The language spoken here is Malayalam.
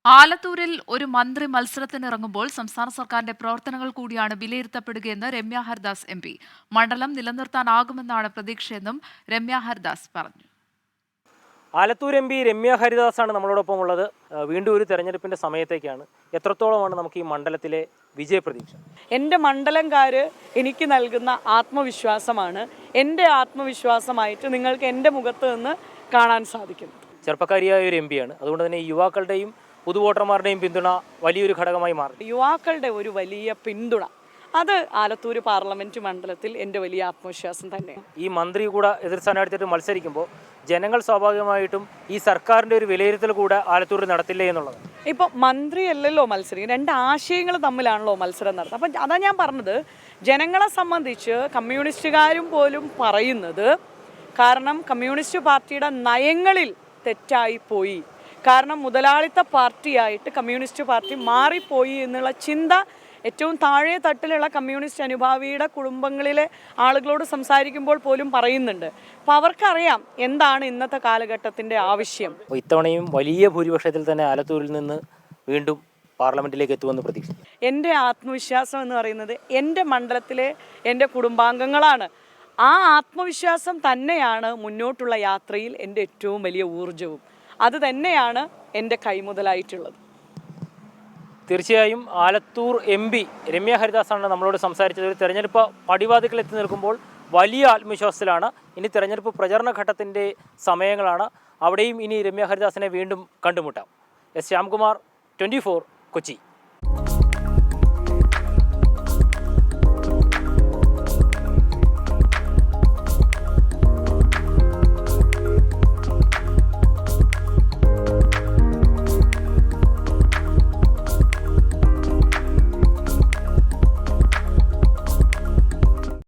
ആലത്തൂരിൽ ഒരു മന്ത്രി മത്സരത്തിനിറങ്ങുമ്പോൾ സംസ്ഥാന സർക്കാരിന്റെ പ്രവർത്തനങ്ങൾ കൂടിയാണ് വിലയിരുത്തപ്പെടുകയെന്ന് രമ്യ ഹരിദാസ് എം.പി. മണ്ഡലം നിലനിർത്താനാകുമെന്നാണ് പ്രതീക്ഷയെന്നും രമ്യ ഹരിദാസ് പറഞ്ഞു. ആലത്തൂർ എം.പി. രമ്യ ഹരിദാസാണ് നമ്മളോടൊപ്പം ഉള്ളത്. വീണ്ടും ഒരു തെരഞ്ഞെടുപ്പിന്റെ സമയത്തേക്കാണ്. എത്രത്തോളമാണ് നമുക്ക് ഈ മണ്ഡലത്തിലെ വിജയപ്രതീക്ഷ? എൻ്റെ മണ്ഡലംകാർ എനിക്ക് നൽകുന്ന ആത്മവിശ്വാസമാണ് എൻ്റെ ആത്മവിശ്വാസമായിട്ട് നിങ്ങൾക്ക് എൻ്റെ മുഖത്ത് നിന്ന് കാണാൻ സാധിക്കും. ചെറുപ്പക്കാരിയായ ഒരു എം.പിയാണ്. അതുകൊണ്ട് തന്നെ യുവാക്കളുടെയും പുതുവോട്ടർമാരുടെയും പിന്തുണ വലിയൊരു ഘടകമായി മാറി. യുവാക്കളുടെ ഒരു വലിയ പിന്തുണ അത് ആലത്തൂർ പാർലമെൻറ്റ് മണ്ഡലത്തിൽ എൻ്റെ വലിയ ആത്മവിശ്വാസം തന്നെയാണ്. ഈ മന്ത്രി കൂടെ എതിർ സ്ഥാനാർത്ഥിയായിട്ട് മത്സരിക്കുമ്പോൾ ജനങ്ങൾ സ്വാഭാവികമായിട്ടും ഈ സർക്കാരിൻ്റെ ഒരു വിലയിരുത്തൽ കൂടെ ആലത്തൂരിൽ നടത്തില്ലേ എന്നുള്ളത്. ഇപ്പോൾ മന്ത്രിയല്ലല്ലോ മത്സരിക്കുന്നത്, രണ്ട് ആശയങ്ങൾ തമ്മിലാണല്ലോ മത്സരം നടത്തുന്നത്. അപ്പം അതാ ഞാൻ പറഞ്ഞത്, ജനങ്ങളെ സംബന്ധിച്ച് കമ്മ്യൂണിസ്റ്റുകാരും പോലും പറയുന്നത്, കാരണം കമ്മ്യൂണിസ്റ്റ് പാർട്ടിയുടെ നയങ്ങളിൽ തെറ്റായിപ്പോയി, കാരണം മുതലാളിത്ത പാർട്ടിയായിട്ട് കമ്മ്യൂണിസ്റ്റ് പാർട്ടി മാറിപ്പോയി എന്നുള്ള ചിന്ത ഏറ്റവും താഴെ തട്ടിലുള്ള കമ്മ്യൂണിസ്റ്റ് അനുഭാവിയുടെ കുടുംബങ്ങളിലെ ആളുകളോട് സംസാരിക്കുമ്പോൾ പോലും പറയുന്നുണ്ട്. അപ്പോൾ അവർക്കറിയാം എന്താണ് ഇന്നത്തെ കാലഘട്ടത്തിൻ്റെ ആവശ്യം. ഇത്തവണയും വലിയ ഭൂരിപക്ഷത്തിൽ തന്നെ ആലത്തൂരിൽ നിന്ന് വീണ്ടും പാർലമെന്റിലേക്ക് എത്തുമെന്ന് പ്രതീക്ഷ. എൻ്റെ ആത്മവിശ്വാസം എന്ന് പറയുന്നത് എൻ്റെ മണ്ഡലത്തിലെ എൻ്റെ കുടുംബാംഗങ്ങളാണ്. ആ ആത്മവിശ്വാസം തന്നെയാണ് മുന്നോട്ടുള്ള യാത്രയിൽ എൻ്റെ ഏറ്റവും വലിയ ഊർജവും. അത് തന്നെയാണ് എൻ്റെ കൈമുതലായിട്ടുള്ളത്. തീർച്ചയായും ആലത്തൂർ എം.പി. രമ്യ ഹരിദാസാണ് നമ്മളോട് സംസാരിച്ചത്. ഒരു തെരഞ്ഞെടുപ്പ് പടിവാതിക്കൽ എത്തി നിൽക്കുമ്പോൾ വലിയ ആത്മവിശ്വാസത്തിലാണ്. ഇനി തെരഞ്ഞെടുപ്പ് പ്രചരണ ഘട്ടത്തിൻ്റെ സമയങ്ങളാണ്. അവിടെയും ഇനി രമ്യ ഹരിദാസിനെ വീണ്ടും കണ്ടുമുട്ടാം. എസ് ശ്യാംകുമാർ, 24 കൊച്ചി.